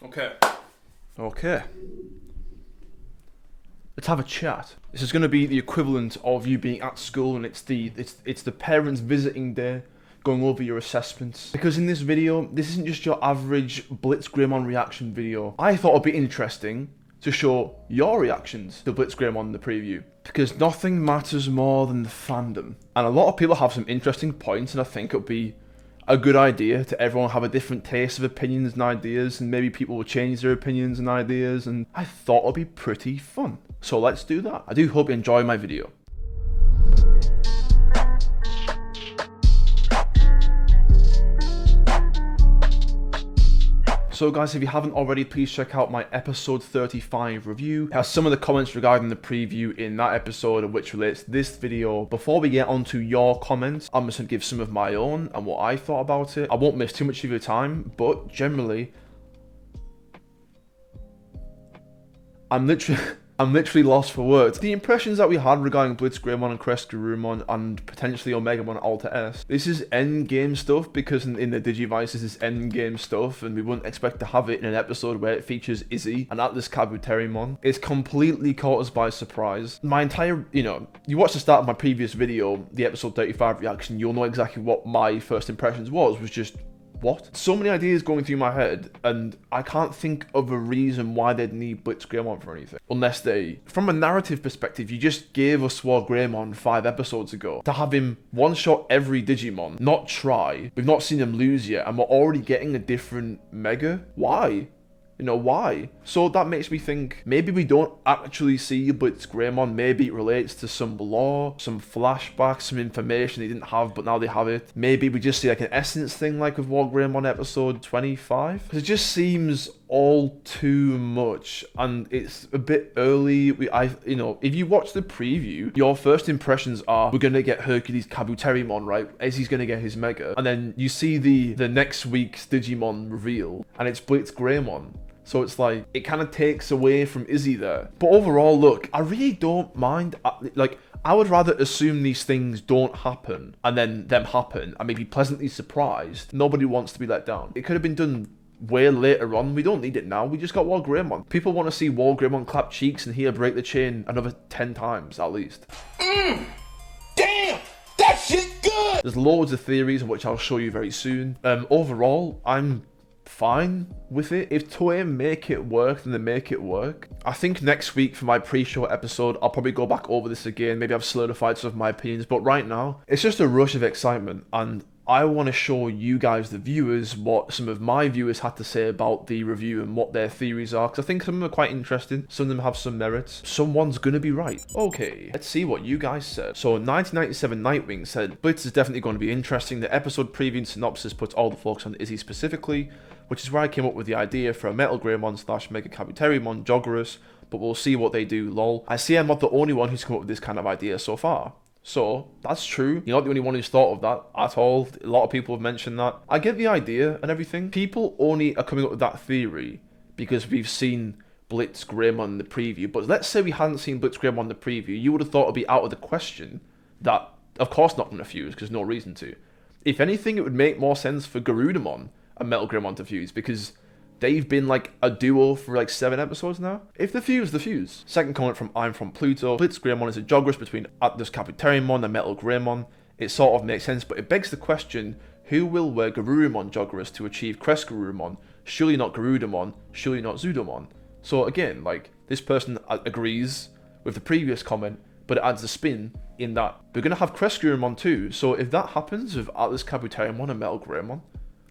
Okay. Okay. Let's have a chat. This is going to be the equivalent of you being at school and it's the parents' visiting day, going over your assessments. Because in this video, this isn't just your average BlitzGreymon reaction video. I thought it'd be interesting to show your reactions to BlitzGreymon in the preview. Because nothing matters more than the fandom. And a lot of people have some interesting points, and I think it'll be a good idea to everyone have a different taste of opinions and ideas, and maybe people will change their opinions and ideas, and I thought it'd be pretty fun. So let's do that. I do hope you enjoy my video. So guys, if you haven't already, please check out my episode 35 review. It has some of the comments regarding the preview in that episode, which relates to this video. Before we get onto your comments, I'm just going to give some of my own and what I thought about it. I won't miss too much of your time, but generally, I'm literally lost for words. The impressions that we had regarding BlitzGreymon and GALORE and potentially Omegamon Alter S, this is endgame stuff, because in the Digivice this is endgame stuff, and we wouldn't expect to have it in an episode where it features Izzy and Atlas Kabuterimon. It's completely caught us by surprise. My entire, you watch the start of my previous video, the episode 35 reaction, you'll know exactly what my first impressions was just, what? So many ideas going through my head, and I can't think of a reason why they'd need BlitzGreymon for anything. Unless they, from a narrative perspective, you just gave us Greymon 5 episodes ago. To have him one-shot every Digimon, not try, we've not seen him lose yet, and we're already getting a different Mega? Why? Why? So that makes me think, maybe we don't actually see BlitzGreymon, maybe it relates to some lore, some flashbacks, some information they didn't have, but now they have it. Maybe we just see like an essence thing like with Greymon episode 25. Because it just seems all too much, and it's a bit early. If you watch the preview, your first impressions are, we're gonna get Hercules Kabuterimon, right? Izzy's gonna get his Mega. And then you see the next week's Digimon reveal, and it's BlitzGreymon. So it's like, it kind of takes away from Izzy there. But overall, look, I really don't mind. I would rather assume these things don't happen and then them happen and maybe pleasantly surprised. Nobody wants to be let down. It could have been done way later on. We don't need it now. We just got Greymon. People want to see Greymon clap cheeks and hear break the chain another 10 times at least. Damn! That shit good! There's loads of theories, which I'll show you very soon. Overall, I'm fine with it. If Toei make it work, then they make it work. I think next week for my pre-show episode, I'll probably go back over this again. Maybe I've solidified some of my opinions, but right now, it's just a rush of excitement, and I want to show you guys, the viewers, what some of my viewers had to say about the review and what their theories are, because I think some of them are quite interesting, some of them have some merits, someone's gonna be right. Okay, let's see what you guys said. So 1997 Nightwing said, Blitz is definitely going to be interesting. The episode preview and synopsis puts all the focus on Izzy specifically, which is where I came up with the idea for a MetalGreymon / Mega Kabuterimon Joggerus, but we'll see what they do, lol. I see I'm not the only one who's come up with this kind of idea so far. So, that's true. You're not the only one who's thought of that at all. A lot of people have mentioned that. I get the idea and everything. People only are coming up with that theory because we've seen BlitzGreymon in the preview. But let's say we hadn't seen BlitzGreymon in the preview. You would have thought it'd be out of the question that, of course, not going to fuse, because no reason to. If anything, it would make more sense for Garudamon and MetalGreymon to fuse, because they've been like a duo for like 7 episodes now. If the fuse, the fuse. Second comment from I'm From Pluto. BlitzGreymon is a Joggerus between Atlas Kabuterimon and MetalGreymon. It sort of makes sense, but it begs the question, who will wear Garurumon Joggerus to achieve Crest Garurumon? Surely not Garudamon, surely not Zudomon. So again, like, this person agrees with the previous comment, but it adds a spin in that we're going to have Crest Garurumon too. So if that happens with Atlas Kabuterimon and MetalGreymon,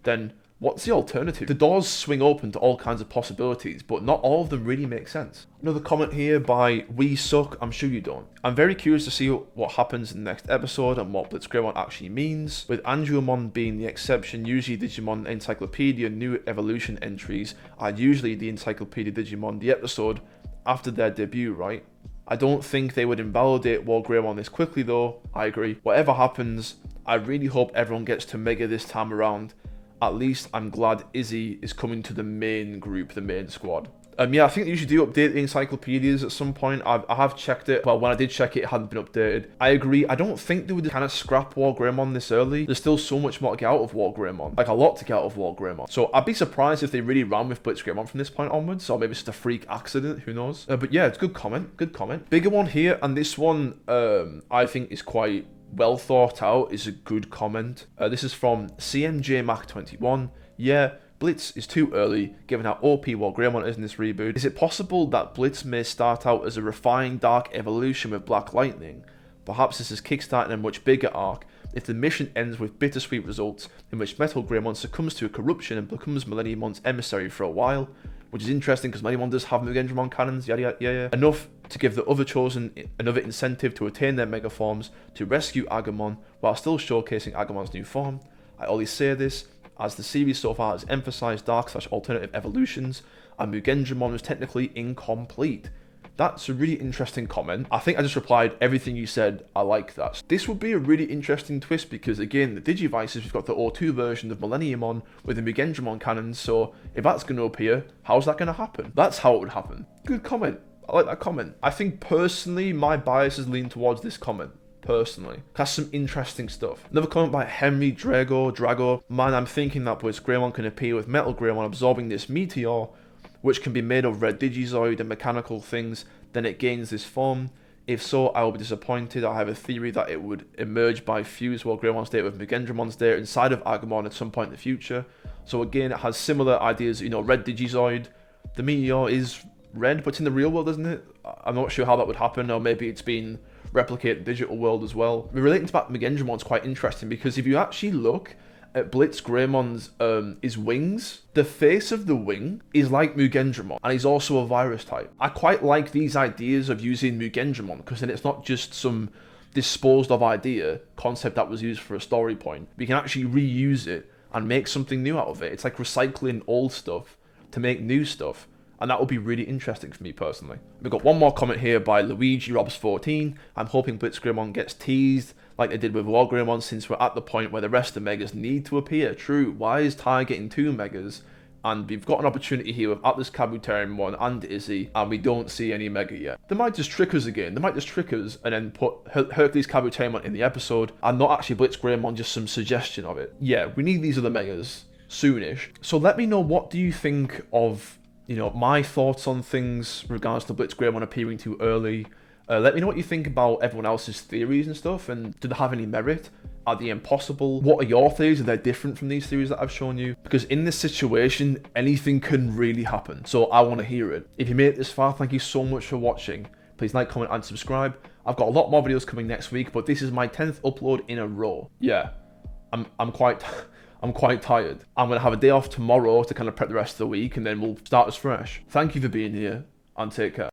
then what's the alternative? The doors swing open to all kinds of possibilities, but not all of them really make sense. Another comment here by We Suck, I'm sure you don't. I'm very curious to see what happens in the next episode and what BlitzGreymon actually means. With Angelmon being the exception, usually Digimon Encyclopedia new evolution entries are usually the Encyclopedia Digimon the episode after their debut, right? I don't think they would invalidate Greymon this quickly though, I agree. Whatever happens, I really hope everyone gets to Mega this time around. At least I'm glad Izzy is coming to the main group, the main squad. Yeah, I think they usually do update the encyclopedias at some point. I have checked it. Well, when I did check it, it hadn't been updated. I agree. I don't think they would kind of scrap WarGreymon this early. There's still so much more to get out of WarGreymon. Like, a lot to get out of WarGreymon. So I'd be surprised if they really ran with BlitzGreymon from this point onwards. Or maybe it's just a freak accident. Who knows? But yeah, it's a good comment. Good comment. Bigger one here. And this one, I think is quite well thought out. Is a good comment. This is from CMJMac21. Yeah, Blitz is too early, given how OP WarGreymon is in this reboot. Is it possible that Blitz may start out as a refined dark evolution with Black Lightning? Perhaps this is kickstarting a much bigger arc, if the mission ends with bittersweet results in which MetalGreymon succumbs to a corruption and becomes Millenniumon's emissary for a while, which is interesting because Millenniumon does have MetalGreymon cannons, yada yada. Enough to give the other chosen another incentive to attain their mega forms to rescue Agumon while still showcasing Agumon's new form. I always say this, as the series so far has emphasized dark/alternative evolutions, and Mugendramon is technically incomplete. That's a really interesting comment. I think I just replied, everything you said, I like that. This would be a really interesting twist because, again, the Digivices, we've got the O2 version of Millenniumon with the Mugendramon cannons, so if that's going to appear, how's that going to happen? That's how it would happen. Good comment. I like that comment. I think, personally, my biases lean towards this comment. Personally, that's some interesting stuff. Another comment by Henry Drago. Man, I'm thinking that BlitzGreymon can appear with MetalGreymon absorbing this meteor, which can be made of red Digizoid and mechanical things, then it gains this form. If so, I will be disappointed. I have a theory that it would emerge by fuse WarGreymon's data with Mugendramon's data inside of Agumon at some point in the future. So again, it has similar ideas, you know, red Digizoid. The meteor is red, but it's in the real world, isn't it? I'm not sure how that would happen, or maybe it's been replicate the digital world as well. Relating to that Mugendramon is quite interesting because if you actually look at BlitzGreymon's his wings, the face of the wing is like Mugendramon, and he's also a virus type. I quite like these ideas of using Mugendramon because then it's not just some disposed of idea concept that was used for a story point. We can actually reuse it and make something new out of it. It's like recycling old stuff to make new stuff. And that would be really interesting for me personally. We've got one more comment here by Luigi Robs 14. I'm hoping BlitzGreymon gets teased like they did with WarGreymon since we're at the point where the rest of the megas need to appear. True, why is Tai getting 2 megas? And we've got an opportunity here with Atlas Kabuterimon and Izzy, and we don't see any mega yet. They might just trick us again. They might just trick us and then put Hercules Kabuterimon in the episode and not actually BlitzGreymon, just some suggestion of it. Yeah, we need these other megas soonish. So let me know, what do you think of, you know, my thoughts on things in regards to BlitzGreymon appearing too early. Let me know what you think about everyone else's theories and stuff, and do they have any merit? Are they impossible? What are your theories? Are they different from these theories that I've shown you? Because in this situation, anything can really happen. So I want to hear it. If you made it this far, thank you so much for watching. Please like, comment, and subscribe. I've got a lot more videos coming next week, but this is my 10th upload in a row. Yeah, I'm quite tired. I'm going to have a day off tomorrow to kind of prep the rest of the week, and then we'll start as fresh. Thank you for being here, and take care.